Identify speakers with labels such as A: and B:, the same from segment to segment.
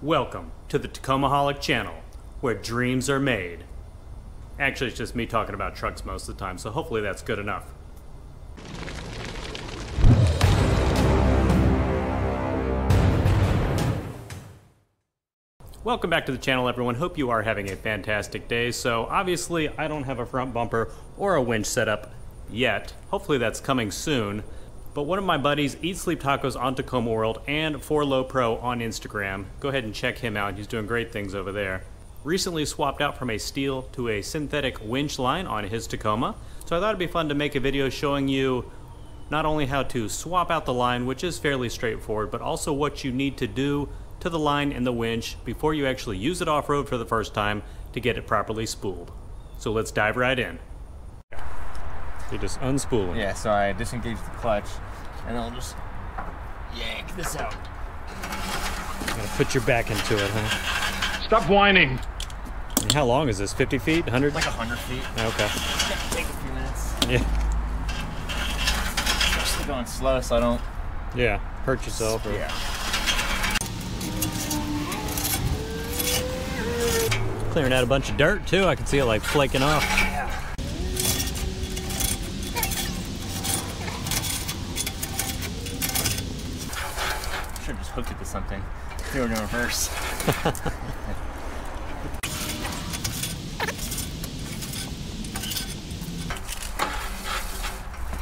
A: Welcome to the Tacomaholic channel, where dreams are made. Actually, it's just me talking about trucks most of the time, so hopefully that's good enough. Welcome back to the channel, everyone. Hope you are having a fantastic day. So obviously, I don't have a front bumper or a winch set up yet. Hopefully that's coming soon. But one of my buddies, Eat Sleep Tacos on Tacoma World and 4Low Pro on Instagram, go ahead and check him out. He's doing great things over there. Recently swapped out from a steel to a synthetic winch line on his Tacoma. So I thought it'd be fun to make a video showing you not only how to swap out the line, which is fairly straightforward, but also what you need to do to the line and the winch before you actually use it off-road for the first time to get it properly spooled. So let's dive right in. You're just unspooling.
B: Yeah, so I disengage the clutch and I'll just yank this out.
A: You're gonna put your back into it, huh?
C: Stop whining.
A: And how long is this? 50 feet? 100?
B: Like 100 feet.
A: Okay.
B: Take a few minutes.
A: Yeah.
B: Especially going slow so I don't...
A: Yeah, hurt yourself. Or...
B: Yeah.
A: Clearing out a bunch of dirt too. I can see it like flaking off.
B: Yeah. Should have just hooked it to something. Threw it in reverse.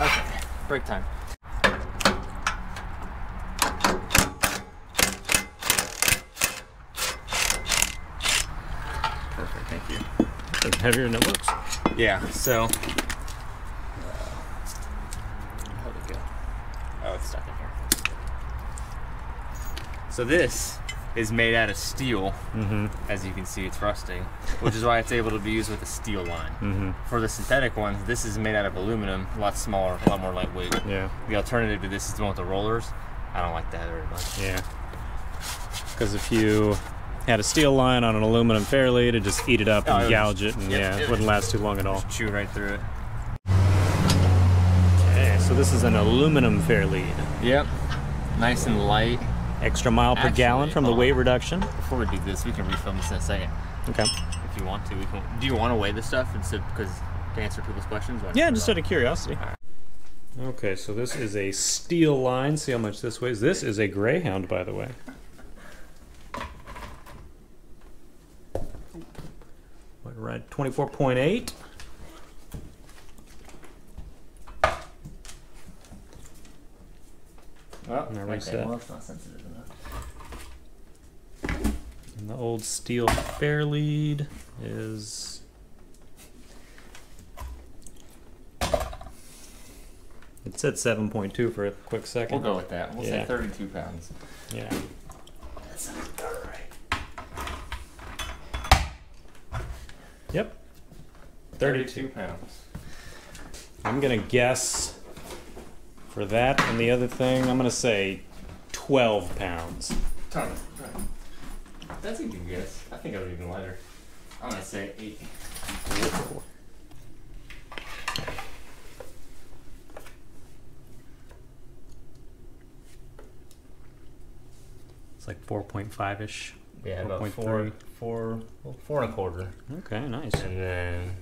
B: Okay, break time. Perfect, thank you.
A: It's heavier than it looks.
B: Yeah, so... how'd it go? Oh, it's stuck in here. So this is made out of steel. As you can see, it's rusting, which is why it's able to be used with a steel line. For the synthetic ones, this is made out of aluminum, a lot smaller, a lot more lightweight. Yeah. The alternative to this is the one with the rollers. I don't like that very much. Yeah. Because if you had a steel line on an aluminum fairlead, it'd just eat it up and gouge it, and it wouldn't last too long at all. Chew right through it.
A: Okay, so this is an aluminum fairlead.
B: Yep. Nice and light.
A: Extra mile per gallon from the weight reduction.
B: Before we do this, we can refilm this in a second.
A: Okay.
B: If you want to, we can. Do you want to weigh this stuff instead, because to answer people's questions?
A: Yeah, just out of curiosity. Right. Okay, so this is a steel line. See how much this weighs. This is a Greyhound, by the way. Right, 24.8.
B: Well,
A: and reset.
B: Well, it's not sensitive enough.
A: And the old steel fairlead is... It said 7.2 for a quick second.
B: We'll go with that. We'll say 32 pounds.
A: Yeah.
B: That sounds about right.
A: Yep.
B: 32 pounds.
A: I'm gonna guess for that and the other thing, I'm gonna say 12 pounds.
B: That's a good guess. I think I was even lighter. I'm gonna say 8.
A: It's like 4.5-ish.
B: Yeah, about 4 1/4.
A: Okay, nice.
B: And then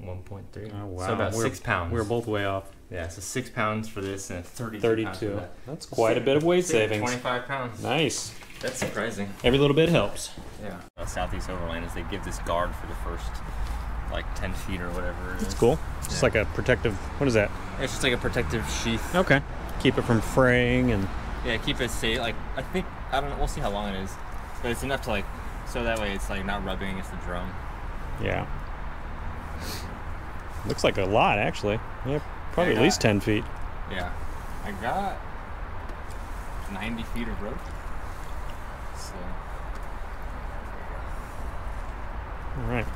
B: 1.3.
A: Oh, wow.
B: So about 6 pounds.
A: We were both way off.
B: Yeah, so 6 pounds for this and 32 pounds for that.
A: That's quite a bit of weight savings.
B: 25 pounds.
A: Nice.
B: That's surprising.
A: Every little bit helps.
B: Yeah. Southeast Overland is they give this guard for the first like 10 feet or whatever it is.
A: It's cool. Just like a protective, what is that?
B: It's just like a protective sheath.
A: Okay. Keep it from fraying and...
B: Yeah, keep it safe. Like, I think, I don't know, we'll see how long it is. But it's enough to like, so that way it's like not rubbing against the drum.
A: Yeah. Looks like a lot, actually. Yeah, probably at least 10 feet.
B: Yeah. I got 90 feet of rope. So.
A: All right.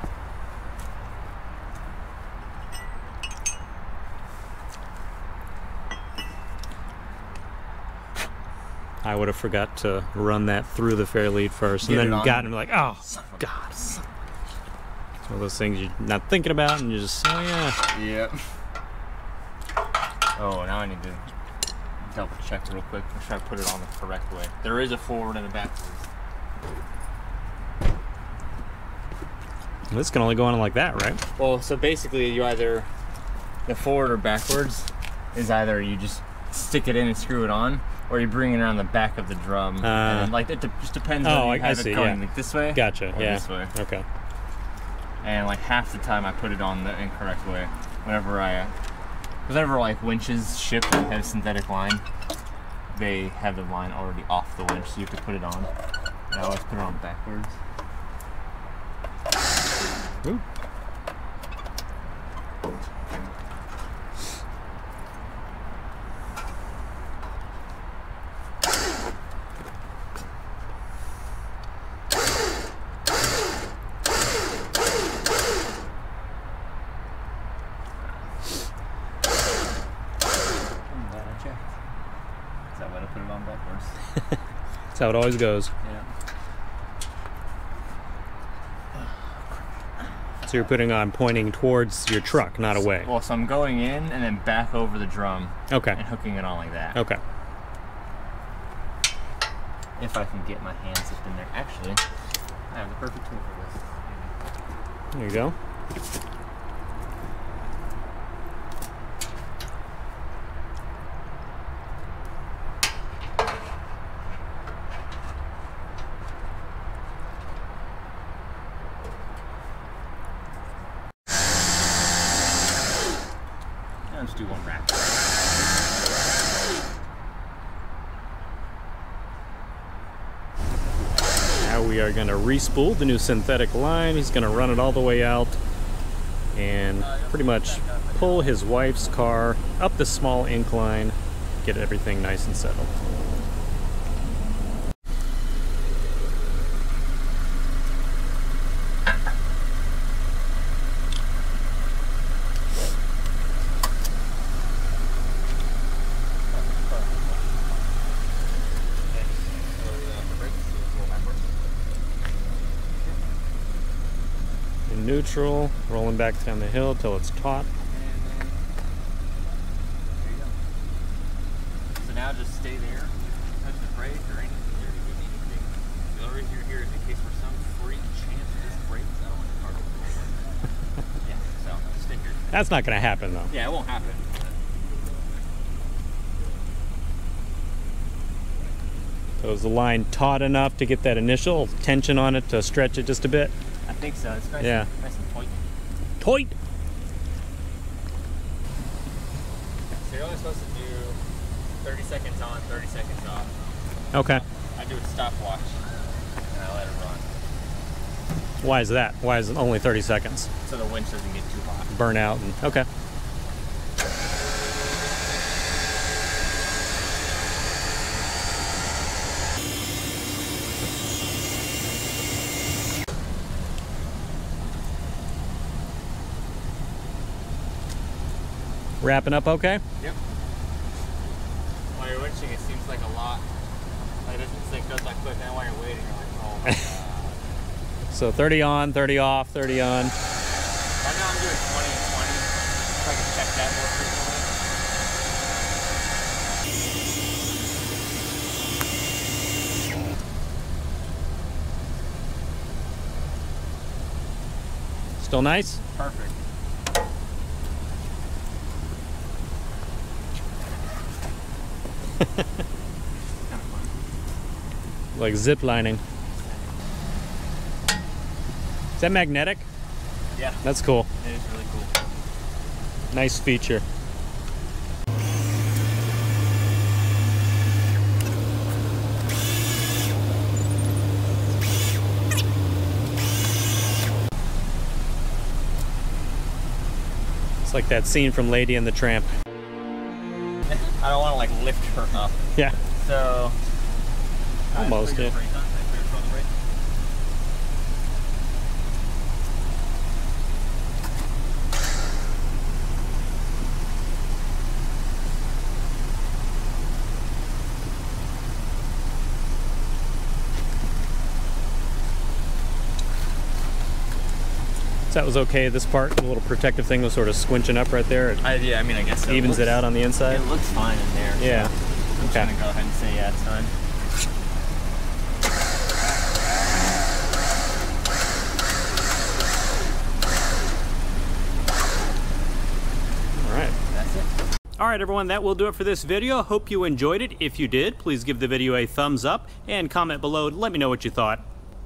A: I would have forgot to run that through the fairlead first, and then gotten like, oh, God. It's one of those things you're not thinking about, and you just, oh yeah.
B: Yep. Oh, now I need to double check real quick. Make sure I put it on the correct way. There is a forward and a backwards.
A: This can only go on like that, right?
B: Well, so basically you either, the forward or backwards is either you just stick it in and screw it on, or you bring it around the back of the drum. And then, like, it just depends on you have it going like this way
A: Gotcha,
B: or
A: yeah.
B: this way.
A: Okay.
B: And like half the time I put it on the incorrect way. Whenever like winches ship that have synthetic line, they have the line already off the winch, so you have to put it on. And I always put it on backwards.
A: Ooh.
B: Is that why I put it on backwards?
A: That's how it always goes.
B: Yeah.
A: So you're putting on pointing towards your truck, not away.
B: Well, so I'm going in and then back over the drum.
A: Okay.
B: And hooking it on like that.
A: Okay.
B: If I can get my hands up in there. Actually, I have the perfect tool for this.
A: There you go.
B: Let's do one rack.
A: Now we are going to re-spool the new synthetic line. He's going to run it all the way out and pretty much pull his wife's car up the small incline, get everything nice and settled. Neutral, rolling back down the hill till it's taut.
B: There you go. So now just stay there, touch the brake or anything, or if you need anything. The only reason you're here is in case for some freak chance this breaks, I don't want the car to go. Yeah, so just stay here.
A: That's not going to happen though.
B: Yeah, it won't happen.
A: So is the line taut enough to get that initial tension on it to stretch it just a bit?
B: I think so. It's nice,
A: Yeah.
B: nice and tight.
A: Tight!
B: So you're only supposed to do 30 seconds on, 30 seconds off.
A: Okay.
B: I do a stopwatch and I let it run.
A: Why is that? Why is it only 30 seconds?
B: So the winch doesn't get too hot.
A: Burn out and okay. Wrapping up okay?
B: Yep. While you're winching, it seems like a lot. Like it goes like quick, and while you're waiting, you're like, oh my god.
A: So 30 on, 30 off, 30 on.
B: Right now I'm doing 20 and 20. If I can check that more frequently.
A: Still nice?
B: Perfect.
A: Like zip lining. Is that magnetic?
B: Yeah.
A: That's cool.
B: It is really cool.
A: Nice feature. It's like that scene from Lady and the Tramp.
B: I don't want to like lift her up.
A: Yeah.
B: So
A: almost, yeah. So that was okay, this part, the little protective thing was sort of squinching up right there.
B: Yeah, I mean, I guess so.
A: Evens it out on the inside?
B: It looks fine in there.
A: Yeah.
B: So I'm gonna go ahead and say yeah, it's fine.
A: Alright everyone, that will do it for this video. Hope you enjoyed it. If you did, please give the video a thumbs up and comment below to let me know what you thought.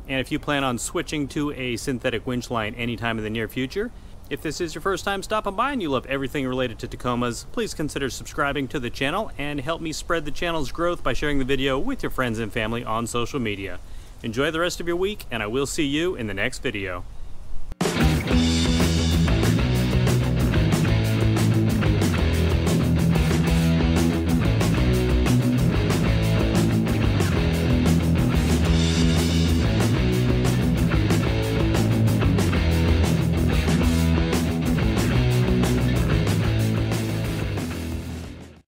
A: And if you plan on switching to a synthetic winch line anytime in the near future, if this is your first time stopping by and you love everything related to Tacomas, please consider subscribing to the channel and help me spread the channel's growth by sharing the video with your friends and family on social media. Enjoy the rest of your week, and I will see you in the next video.